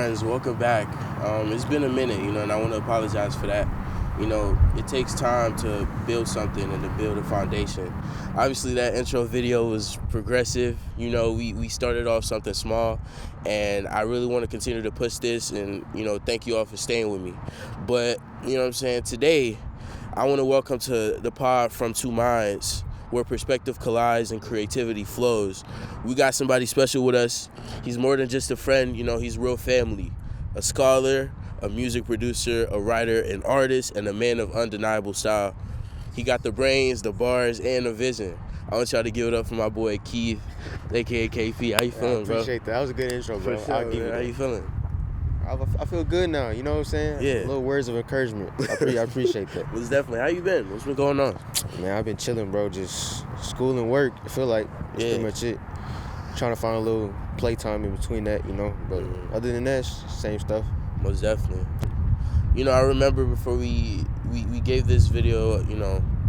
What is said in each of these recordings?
friends, welcome back. It's been a minute, and I want to apologize for that. It takes time to build something and to build a foundation. Obviously, that intro video was progressive. We started off something small, and I really want to continue to push this, and, thank you all for staying with me. But, today, I want to welcome to the pod From Two Minds, where perspective collides and creativity flows. We got somebody special with us. He's more than just a friend, he's real family. A scholar, a music producer, a writer, an artist, and a man of undeniable style. He got the brains, the bars, and the vision. I want y'all to give it up for my boy Keith, a.k.a. KP. How you feeling, bro? I appreciate that. That was a good intro, bro. For sure, man. How you feeling? I feel good now, you know what I'm saying? Yeah. Little words of encouragement. I appreciate that. Well, definitely. How you been? What's been going on? Man, I've been chilling, bro. Just school and work. I feel like that's pretty much it. Trying to find a little playtime in between that, But other than that, same stuff. Most definitely. I remember before we gave this video,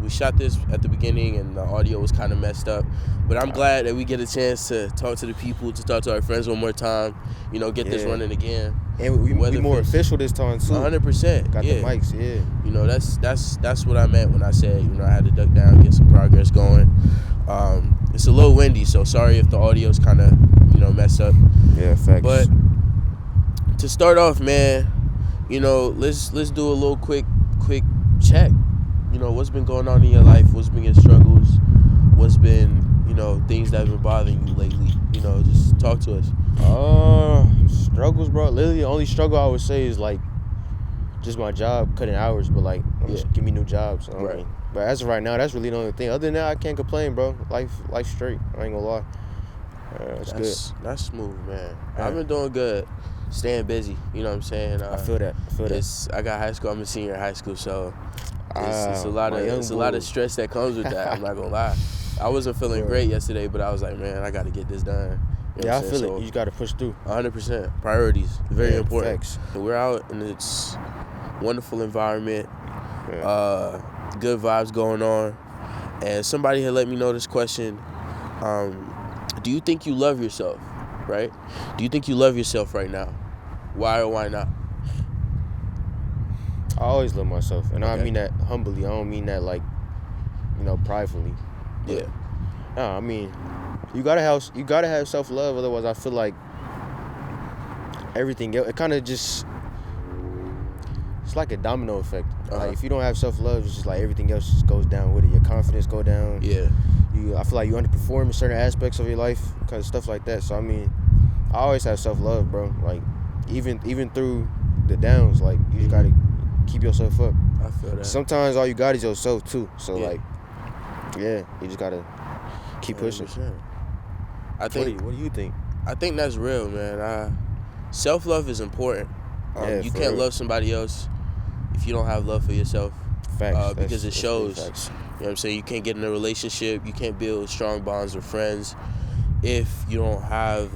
we shot this at the beginning and the audio was kind of messed up. But I'm glad that we get a chance to talk to the people, to talk to our friends one more time, get this running again. And we more official this time, too. 100%. Got the mics, yeah. That's what I meant when I said, I had to duck down and get some progress going. It's a little windy, so sorry if the audio's kind of, messed up. Yeah, facts. But to start off, man, let's do a little quick check. What's been going on in your life? What's been your struggles? What's been, things that have been bothering you lately? Just talk to us. Struggles, bro. Literally, the only struggle I would say is just my job, cutting hours, but just give me new jobs. Right. But as of right now, that's really the only thing. Other than that, I can't complain, bro. Life straight. I ain't gonna lie. It's good. That's smooth, man. Yeah. I've been doing good, staying busy. You know what I'm saying? I feel that. I got high school. I'm a senior in high school, so it's a lot of stress that comes with that. I'm not gonna lie. I wasn't feeling great yesterday, but I was like, man, I got to get this done. I feel it. You just got to push through. 100%. Priorities. Very important. Facts. We're out in this wonderful environment. Yeah. Good vibes going on. And somebody had let me know this question. Do you think you love yourself? Right? Do you think you love yourself right now? Why or why not? I always love myself. And I mean that humbly. I don't mean that pridefully. Yeah. No, I mean, you gotta have self-love. Otherwise, I feel like everything else, it kind of just, it's like a domino effect. Like if you don't have self-love, it's just like everything else just goes down with it. Your confidence go down. Yeah. I feel like you underperform in certain aspects of your life because of stuff like that. So I mean, I always have self-love, bro. Like even through the downs, you just gotta keep yourself up. I feel that. Sometimes all you got is yourself too. So you just gotta keep pushing. 100%. I think. What do you think? I think that's real, man. Self-love is important. You can't love somebody else if you don't have love for yourself. Facts. Because it shows. Facts. You know what I'm saying? You can't get in a relationship. You can't build strong bonds with friends if you don't have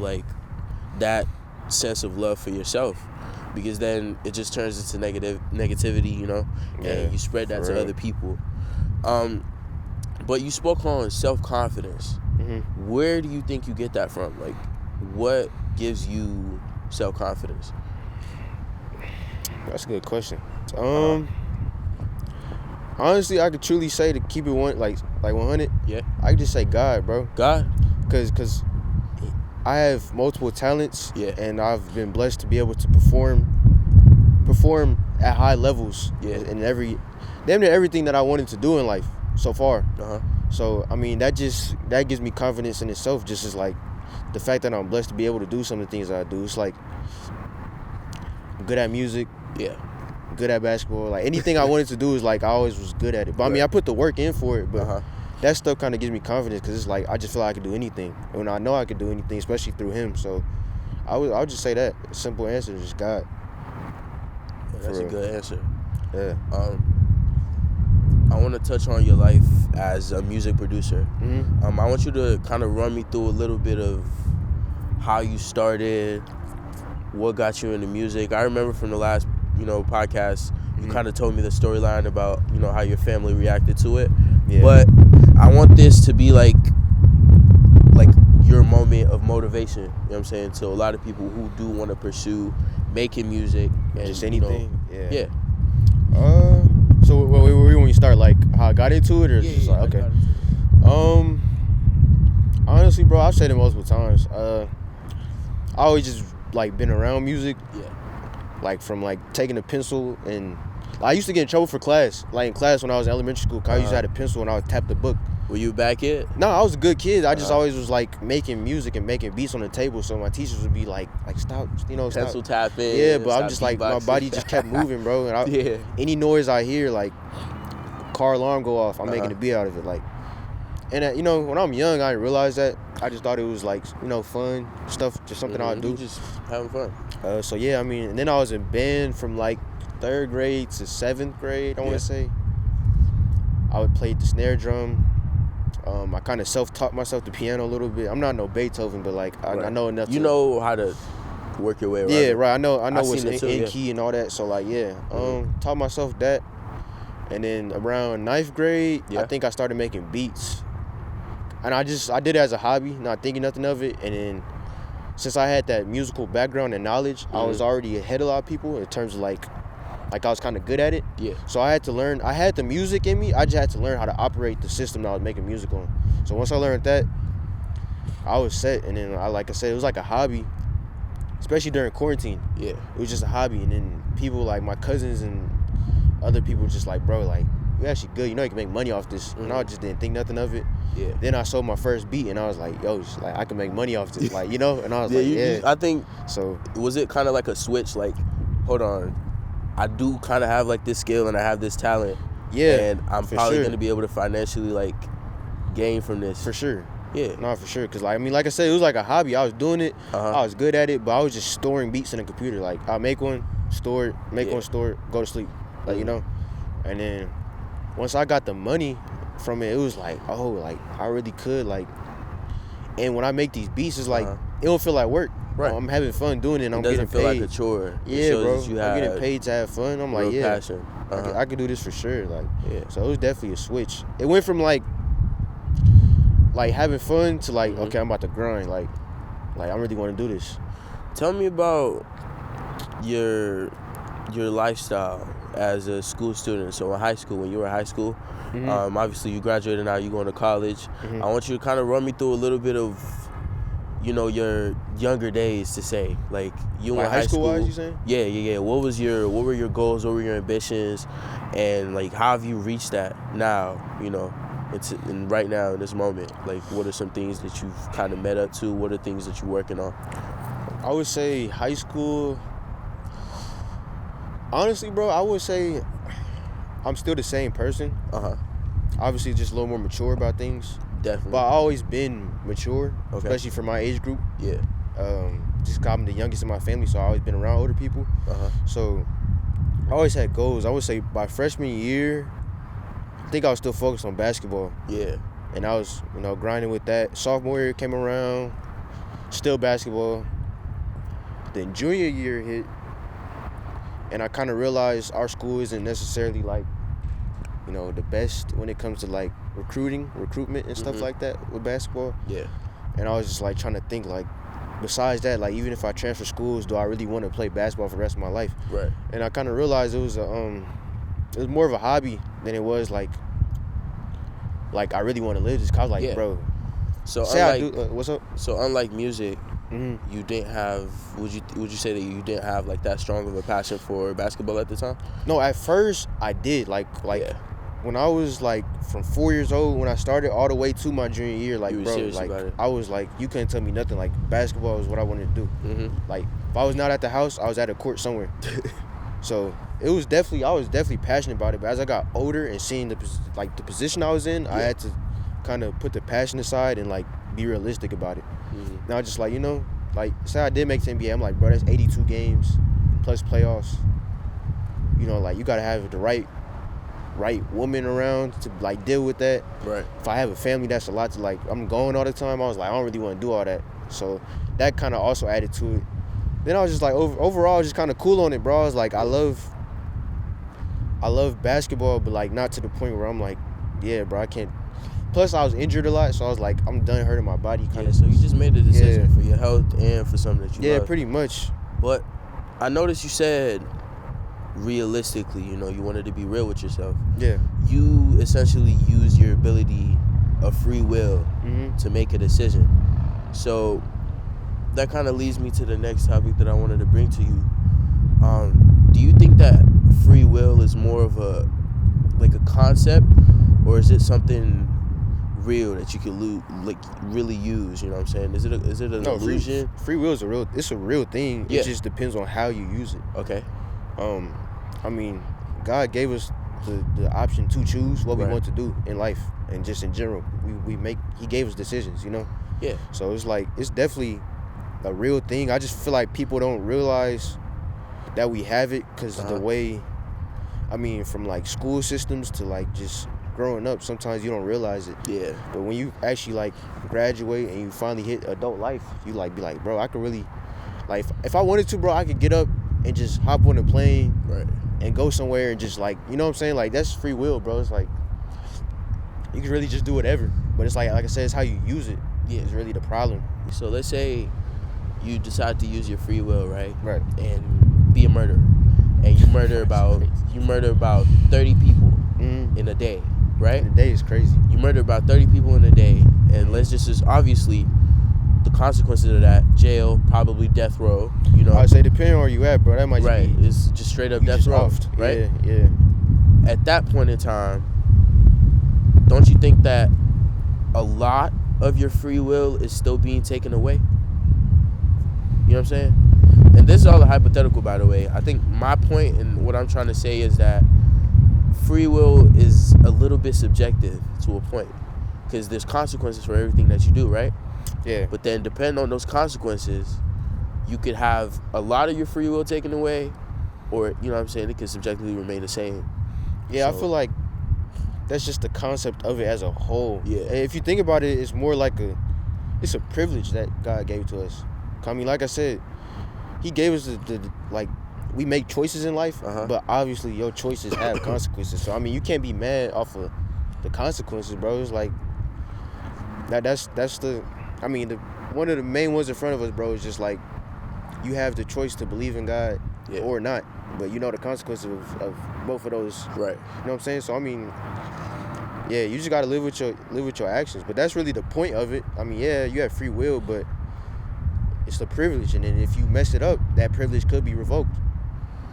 that sense of love for yourself. Because then it just turns into negativity, and you spread that to other people. But you spoke on self-confidence. Mm-hmm. Where do you think you get that from? What gives you self-confidence? That's a good question. Honestly, I could truly say, to keep it 100. Yeah. I could just say God, bro. God? Because I have multiple talents. Yeah. And I've been blessed to be able to perform at high levels. Yeah. In damn near everything that I wanted to do in life so far. So I mean, that gives me confidence in itself. Just as the fact that I'm blessed to be able to do some of the things that I do. It's I'm good at music. Yeah. Good at basketball. Anything I wanted to do is I always was good at it. But I mean, I put the work in for it. But that stuff kind of gives me confidence because it's I just feel like I could do anything. And I know I could do anything, especially through him. So I would just say that. A simple answer is just God. Yeah, that's a good answer. Yeah. I want to touch on your life as a music producer. Mm-hmm. I want you to kind of run me through a little bit of how you started, what got you into music. I remember from the last, podcast, you kind of told me the storyline about, how your family reacted to it. Yeah. But I want this to be your moment of motivation, you know what I'm saying, to a lot of people who do want to pursue making music and just anything. Yeah. So when you start, like how I got into it, or just like okay. Honestly, bro, I've said it multiple times. I always just like been around music. Yeah. Like from like taking a pencil, and I used to get in trouble for class. Like in class when I was in elementary school, I used to have a pencil and I would tap the book. Were you a bad kid? No, I was a good kid. I just always was like making music and making beats on the table. So my teachers would be like stop, pencil tapping. Yeah, but I'm just like my body just kept moving, bro. And any noise I hear, like car alarm go off, I'm making a beat out of it. Like, and when I'm young, I didn't realize that. I just thought it was like fun stuff, just something I'd do. Just having fun. So yeah, I mean, and then I was in band from like 3rd grade to 7th grade. I want to say. I would play the snare drum. I kind of self-taught myself the piano a little bit. I'm not no Beethoven, but like I know enough. You know how to work your way around. Yeah, right. I know what's in key and all that. So like, yeah, taught myself that. And then around 9th grade, I think I started making beats. And I did it as a hobby, not thinking nothing of it. And then since I had that musical background and knowledge, I was already ahead of a lot of people in terms of like I was kind of good at it. Yeah. So I had to learn. I had the music in me. I just had to learn how to operate the system that I was making music on. So once I learned that, I was set. And then, like I said, it was like a hobby, especially during quarantine. Yeah. It was just a hobby. And then people like my cousins and other people were just like, bro, like, you're actually good. You know you can make money off this. And I just didn't think nothing of it. Yeah. Then I sold my first beat, and I was like, yo, like I can make money off this. Like, And I was I think, so was it kind of like a switch? Like, hold on. I do kind of have like this skill and I have this talent. Yeah. And I'm probably going to be able to financially like gain from this. For sure. Yeah. No, for sure. Because like I said, it was like a hobby. I was doing it. I was good at it, but I was just storing beats in the computer. Like I'll make one, store it, one, store it, go to sleep. Like, And then once I got the money from it, it was like, oh, like I really could like. And when I make these beats, it's like, it don't feel like work. Right. I'm having fun doing it, and I'm getting paid. It doesn't feel like a chore. Yeah, bro. I'm getting paid to have fun. I'm like, yeah, passion. I could do this for sure. Like, so it was definitely a switch. It went from like having fun to like, okay, I'm about to grind. Like I really want to do this. Tell me about your lifestyle as a school student. So in high school, when you were in high school, obviously you graduated, now you're going to college. I want you to kind of run me through a little bit of your younger days, to say, like you like in high school. Wise, you saying? Yeah. What were your goals? What were your ambitions? And like, how have you reached that now? And right now in this moment, like, what are some things that you've kind of met up to? What are things that you're working on? I would say high school. Honestly, bro, I would say I'm still the same person. Obviously, just a little more mature about things. Definitely. But I've always been mature, especially for my age group. Yeah. Just 'cause I'm the youngest in my family, so I've always been around older people. So I always had goals. I would say by freshman year, I think I was still focused on basketball. Yeah. And I was, grinding with that. Sophomore year came around, still basketball. Then junior year hit, and I kind of realized our school isn't necessarily like, the best when it comes to like recruitment and stuff like that with basketball. Yeah. And I was just like trying to think like, besides that, like even if I transfer schools, do I really want to play basketball for the rest of my life? Right. And I kind of realized it was more of a hobby than it was like I really want to live this. 'Cause I was like, bro. So what's up? So unlike music, you didn't have. Would you say that you didn't have like that strong of a passion for basketball at the time? No, at first I did. Like. Yeah. When I was like from 4 years old, when I started all the way to my junior year, like, bro, like I was like, you couldn't tell me nothing. Like basketball was what I wanted to do. Like if I was not at the house, I was at a court somewhere. So I was definitely passionate about it. But as I got older and seeing the position I was in, I had to kind of put the passion aside and like be realistic about it. Now just like like say I did make the NBA, I'm like, bro, that's 82 games plus playoffs. Like you gotta have the right woman around to like deal with that. Right. If I have a family, that's a lot to like. I'm going all the time. I was like, I don't really want to do all that. So that kind of also added to it. Then I was just like, overall, just kind of cool on it, bro. I was like, I love basketball, but like not to the point where I'm like, yeah, bro, I can't. Plus, I was injured a lot, so I was like, I'm done hurting my body. So you just made the decision for your health and for something that you love. Yeah, pretty much. But I noticed you said realistically, you know, you wanted to be real with yourself. Yeah. You essentially use your ability of free will to make a decision. So that kind of leads me to the next topic that I wanted to bring to you. Do you think that free will is more of a concept, or is it something real that you can really use? You know what I'm saying? Is it an illusion? Free will is a real thing. Yeah. It just depends on how you use it. Okay. I mean, God gave us the option to choose what we want to do in life, and just in general, He gave us decisions, you know. Yeah. So it's definitely a real thing. I just feel like people don't realize that we have it because the way, I mean, from like school systems to like just growing up, sometimes you don't realize it. Yeah. But when you actually like graduate and you finally hit adult life, you like be like, bro, I could really, like, if I wanted to, bro, I could get up and just hop on a plane and go somewhere and just like, you know what I'm saying? Like, that's free will, bro. It's like, you can really just do whatever. But it's like I said, it's how you use it. Yeah, it's really the problem. So let's say you decide to use your free will, right? Right. And be a murderer, and you murder about 30 people in a day, right? In a day is crazy. You murder about 30 people in a day, and let's just obviously the consequences of that: jail, probably death row. You know, I would say depending on where you at, bro, that might right. Just be, it's just straight up death row, right? Yeah. At that point in time, don't you think that a lot of your free will is still being taken away? You know what I'm saying? And this is all a hypothetical, by the way. I think my point and what I'm trying to say is that free will is a little bit subjective to a point, because there's consequences for everything that you do, right? Yeah. But then depending on those consequences, you could have a lot of your free will taken away, or, you know what I'm saying, it could subjectively remain the same. Yeah, So, I feel like that's just the concept of it as a whole. Yeah. And if you think about it, it's more like it's a privilege that God gave to us. I mean, like I said, He gave us the like, we make choices in life, but obviously your choices have consequences. So I mean, you can't be mad off of the consequences, bro. It's like that's the, I mean, one of the main ones in front of us, bro, is just like, you have the choice to believe in God or not, but you know the consequences of both of those. Right. You know what I'm saying? So I mean, yeah, you just gotta live with your actions. But that's really the point of it. I mean, yeah, you have free will, but it's the privilege, and then if you mess it up, that privilege could be revoked.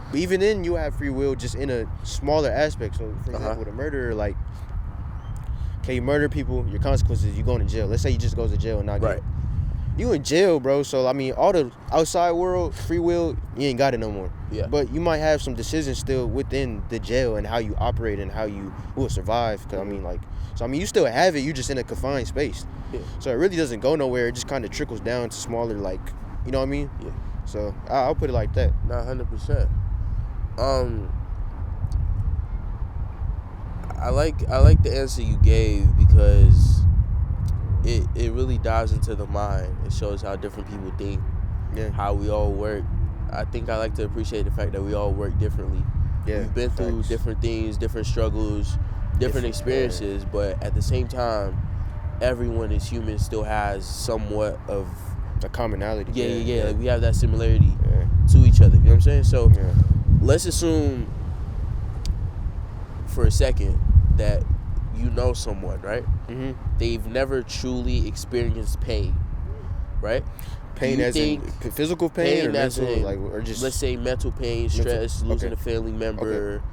But even then, you have free will, just in a smaller aspect. So, for example, with a murderer, like, okay, you murder people, your consequences, you going to jail. Let's say you just go to jail and not get it. You in jail, bro. So I mean, all the outside world, free will, you ain't got it no more. Yeah. But you might have some decisions still within the jail and how you operate and how you will survive. Cause I mean, like, so I mean, you still have it. You just in a confined space. Yeah. So it really doesn't go nowhere. It just kind of trickles down to smaller, like, you know what I mean? Yeah. So I'll put it like that. Not 100%. I like the answer you gave, because it really dives into the mind. It shows how different people think, how we all work. I think I like to appreciate the fact that we all work differently. Yeah, we've been through different things, different struggles, different experiences, but at the same time, everyone is human, still has somewhat of a commonality. Yeah. Like, we have that similarity to each other. You know what I'm saying? So let's assume for a second that you know someone, right? Mm-hmm. They've never truly experienced pain, right? Pain as in physical pain or mental, or just, let's say, mental pain, stress, losing a family member,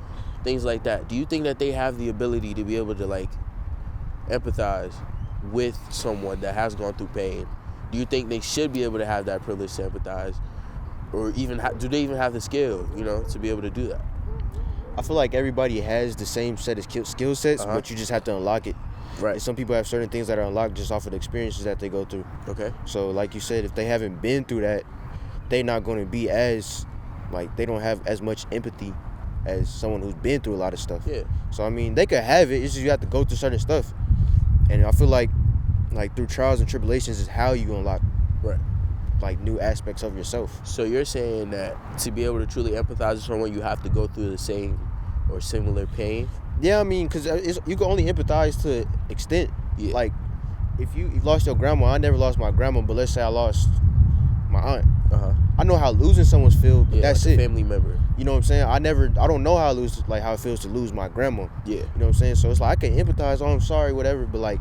things like that. Do you think that they have the ability to be able to, like, empathize with someone that has gone through pain? Do you think they should be able to have that privilege to empathize, or even do they even have the skill, you know, to be able to do that? I feel like everybody has the same set of skill sets, but you just have to unlock it. Right. And some people have certain things that are unlocked just off of the experiences that they go through. Okay. So, like you said, if they haven't been through that, they're not going to be as, like, they don't have as much empathy as someone who's been through a lot of stuff. Yeah. So, I mean, they could have it. It's just you have to go through certain stuff. And I feel like through trials and tribulations is how you unlock, like, new aspects of yourself. So you're saying that to be able to truly empathize with someone, you have to go through the same or similar pain? Yeah, I mean, because you can only empathize to an extent. Yeah. Like, if you've lost your grandma, I never lost my grandma, but let's say I lost my aunt. I know how losing someone's feel, but that's like it. Family member. You know what I'm saying? I don't know how it feels to lose my grandma. Yeah. You know what I'm saying? So it's like I can empathize. Oh, I'm sorry, whatever. But like,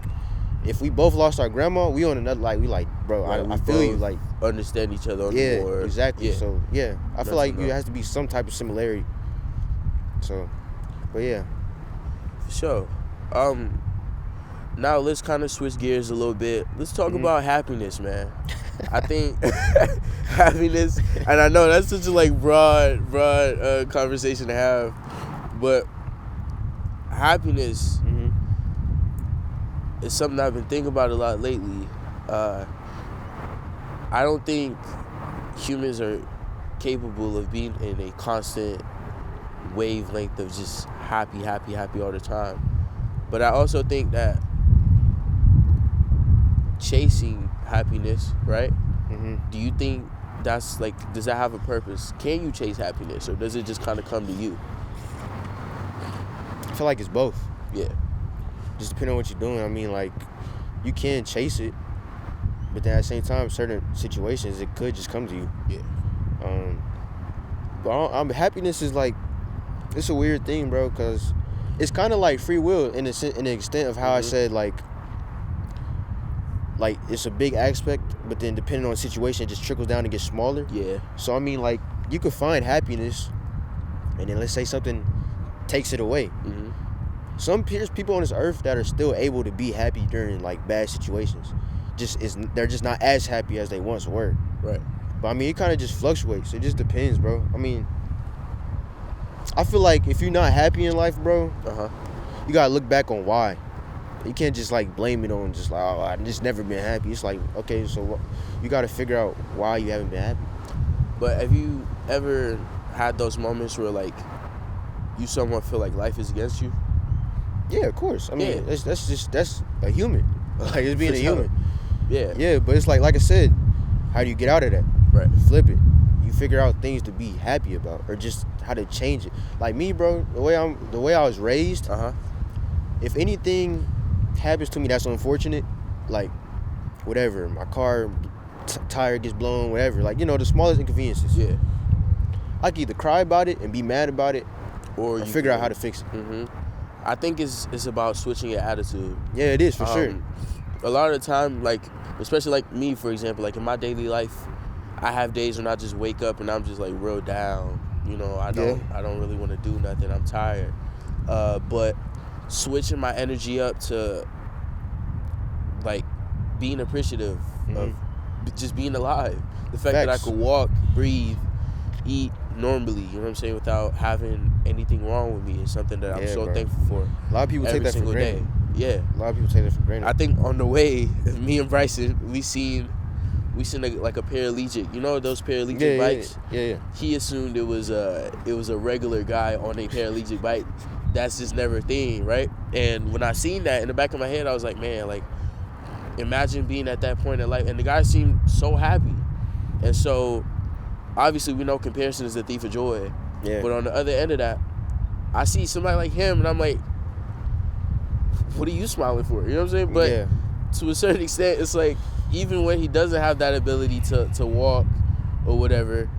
if we both lost our grandma, we on another, like, we like, bro, Right, I feel you, like, understand each other on yeah, more. exactly. Yeah. So yeah, I feel like Mental it has to be some type of similarity. So, but yeah, For sure. Now let's kind of switch gears a little bit. Let's talk about happiness, man. I think happiness, and I know that's such a like broad conversation to have, but happiness is something I've been thinking about a lot lately. I don't think humans are capable of being in a constant wavelength of just happy all the time. But I also think that chasing happiness, right? Do you think that's like, does that have a purpose? Can you chase happiness, or does it just kind of come to you? I feel like it's both. Yeah. Just depending on what you're doing. I mean, like, you can chase it, but then at the same time, certain situations, it could just come to you. Yeah. But happiness is like, it's a weird thing, bro, because it's kind of like free will in the extent of how I said, like it's a big aspect, but then depending on the situation, it just trickles down and gets smaller. Yeah. So I mean, like, you could find happiness, and then let's say something takes it away. There's people on this earth that are still able to be happy during like bad situations. They're just not as happy as they once were. Right. But I mean, it kind of just fluctuates. It just depends, bro. I mean, I feel like if you're not happy in life, bro, you gotta look back on why. You can't just like blame it on just like, oh, I've just never been happy. It's like, okay, so you gotta figure out why you haven't been happy. But have you ever had those moments where like you somewhat feel like life is against you? Yeah, of course. I mean, that's a human. Like, it's being a human. Yeah. Yeah, but it's like I said, how do you get out of that? Right. Flip it. You figure out things to be happy about, or just how to change it. Like me, bro, the way I was raised, if anything happens to me that's unfortunate, like whatever, my car tire gets blown, whatever, like, you know, the smallest inconveniences. Yeah. I can either cry about it and be mad about it, or you figure out how to fix it. I think it's about switching your attitude. Yeah, it is, for sure. A lot of the time, like, especially like me, for example, like in my daily life, I have days when I just wake up and I'm just like real down. You know, I don't really want to do nothing. I'm tired. But switching my energy up to like being appreciative of just being alive. The fact that I could walk, breathe, eat normally, you know what I'm saying, without having anything wrong with me is something that I'm so thankful for. A lot of people take that for granted. Yeah. A lot of people take that for granted. I think on the way, me and Bryson, we seen like a paralegic. You know those paralegic bikes? Yeah. He assumed it was a regular guy on a paralegic bike. That's just never a thing, right? And when I seen that, in the back of my head, I was like, man, like, imagine being at that point in life. And the guy seemed so happy. And so, obviously, we know comparison is the thief of joy. Yeah. But on the other end of that, I see somebody like him, and I'm like, what are you smiling for? You know what I'm saying? But to a certain extent, it's like, even when he doesn't have that ability to walk or whatever,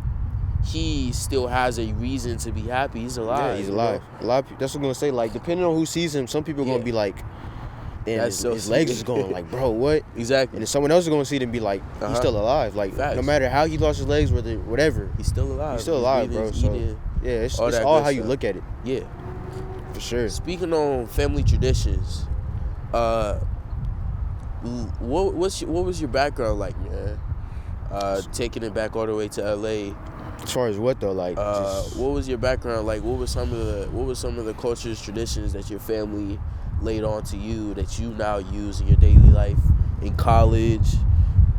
he still has a reason to be happy. He's alive. Yeah, he's alive. A lot of people, that's what I'm going to say. Like, depending on who sees him, some people are going to be like, damn, his legs is going. Like, bro, what? Exactly. And then someone else is going to see them and be like, he's still alive. Like, no matter how he lost his legs, whatever. He's still alive. He's still alive, bro. So, yeah, it's all how you look at it. Yeah. For sure. Speaking on family traditions, what was your background like, man? Taking it back all the way to LA. As far as what though, like, what was your background like? What were some of the cultures, traditions that your family laid on to you that you now use in your daily life, in college,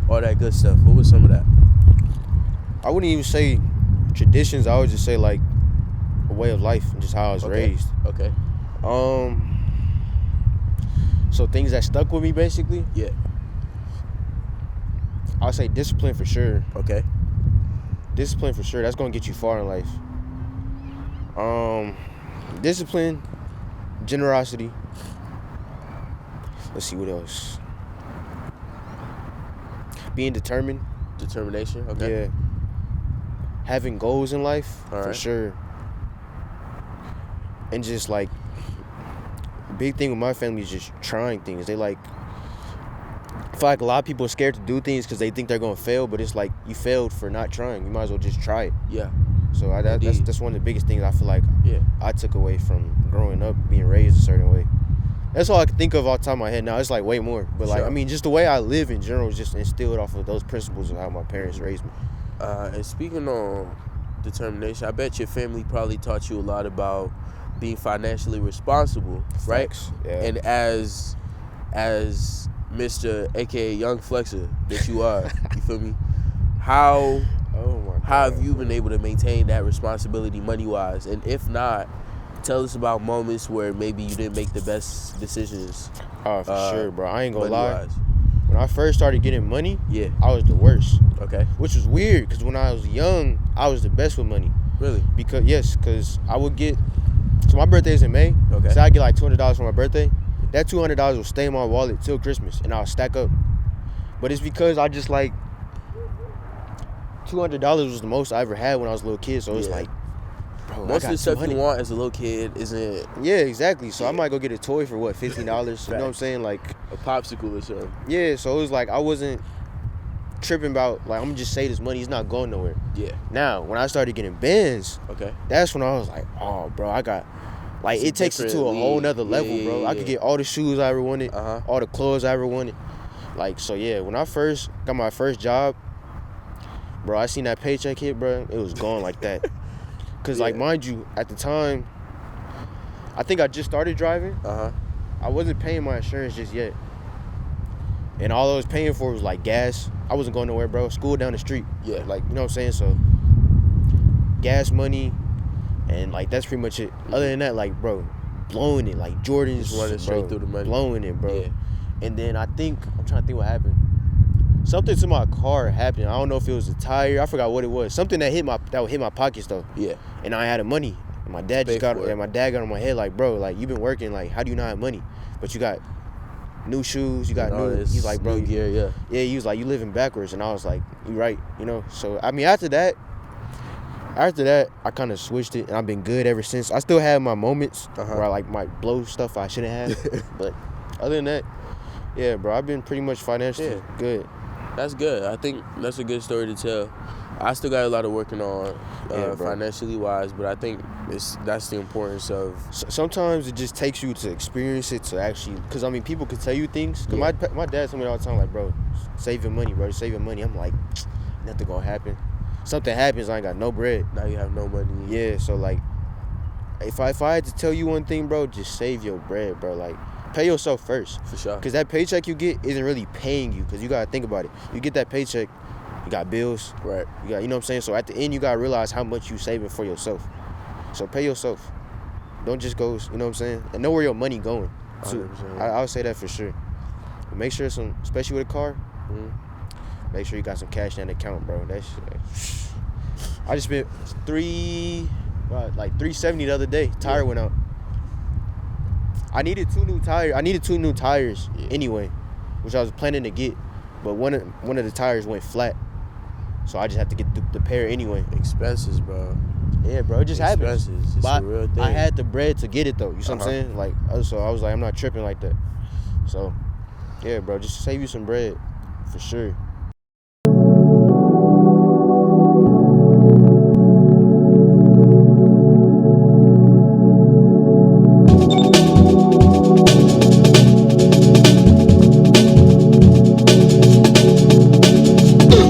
all that good stuff? What was some of that? I wouldn't even say traditions. I would just say like a way of life and just how I was raised. Okay. So things that stuck with me, basically. Yeah. I'll say discipline for sure. Okay. Discipline for sure. That's gonna get you far in life. Discipline, generosity. Let's see what else. Being determined. Determination. Okay. Yeah. having goals in life, for sure. And just like, big thing with my family is just trying things. They like, I feel like a lot of people are scared to do things because they think they're gonna fail, but it's like you failed for not trying. You might as well just try it. Yeah. So that's one of the biggest things I feel like Yeah. I took away from growing up, being raised a certain way. That's all I can think of off the top of my head now. It's like way more. But like, I mean, just the way I live in general is just instilled off of those principles of how my parents raised me. And speaking on determination, I bet your family probably taught you a lot about being financially responsible, right? Yeah. And as Mr. AKA Young Flexer that you are, you feel me? How have you been able to maintain that responsibility money-wise? And if not, tell us about moments where maybe you didn't make the best decisions. Oh, for sure, bro. I ain't gonna lie. money-wise. When I first started getting money, Yeah. I was the worst. Okay. Which was weird, because when I was young, I was the best with money. Really? Because I would get, so my birthday is in May. Okay. So I get like $200 for my birthday. That $200 will stay in my wallet till Christmas, and I'll stack up. But it's because I just like, $200 was the most I ever had when I was a little kid. So it's like, bro, most of the stuff you want as a little kid isn't. Yeah, exactly. So I might go get a toy for what, $15? You know what I'm saying? Like a popsicle or something. Yeah, so it was like I wasn't tripping about like I'm gonna just save this money. It's not going nowhere. Yeah. Now when I started getting bands, okay, that's when I was like, oh, bro, I got. Like, it takes it to a whole nother level, bro. I could get all the shoes I ever wanted, all the clothes I ever wanted. Like, so yeah, when I first got my first job, bro, I seen that paycheck hit, bro. It was gone like that. Cause like, mind you, at the time, I think I just started driving. I wasn't paying my insurance just yet, and all I was paying for was like gas. I wasn't going nowhere, bro. School down the street. Yeah. Like, you know what I'm saying? So, gas money. And like that's pretty much it. Other than that, like, bro, blowing it, like Jordan's just running straight through the money, blowing it, bro. Yeah. And then I'm trying to think what happened. Something to my car happened. I don't know if it was a tire. I forgot what it was. Something that would hit my pockets though. Yeah. And I had the money. And my dad got on my head like, bro, like you've been working. Like, how do you not have money? But you got new shoes. You got new. He's like, bro, new gear. Yeah. Yeah. He was like, you living backwards. And I was like, you right. You know. So I mean, after that, I kind of switched it, and I've been good ever since. I still have my moments where I like might blow stuff I shouldn't have, but other than that, yeah, bro, I've been pretty much financially good. That's good. I think that's a good story to tell. I still got a lot of working on financially wise, but I think that's the importance of. Sometimes it just takes you to experience it to actually, because I mean, people could tell you things. Cause my dad told me all the time, like, bro, save your money, bro, save your money. I'm like, nothing gonna happen. Something happens, I ain't got no bread. Now you have no money. Yeah, so like, if I had to tell you one thing, bro, just save your bread, bro. Like, pay yourself first. For sure. Because that paycheck you get isn't really paying you. Because you got to think about it. You get that paycheck, you got bills. Right. You got, you know what I'm saying? So at the end, you got to realize how much you saving for yourself. So pay yourself. Don't just go, you know what I'm saying? And know where your money going. So I would say that for sure. But make sure especially with a car, make sure you got some cash in the account, bro. That shit. I just spent $370 the other day. Tire went out. I needed two new tires anyway, which I was planning to get, but one of the tires went flat, so I just had to get the pair anyway. Expenses, bro. Yeah, bro. It just happens. It's but a real thing. I had the bread to get it though. You see what I'm saying? Like, so I was like, I'm not tripping like that. So, yeah, bro. Just save you some bread, for sure.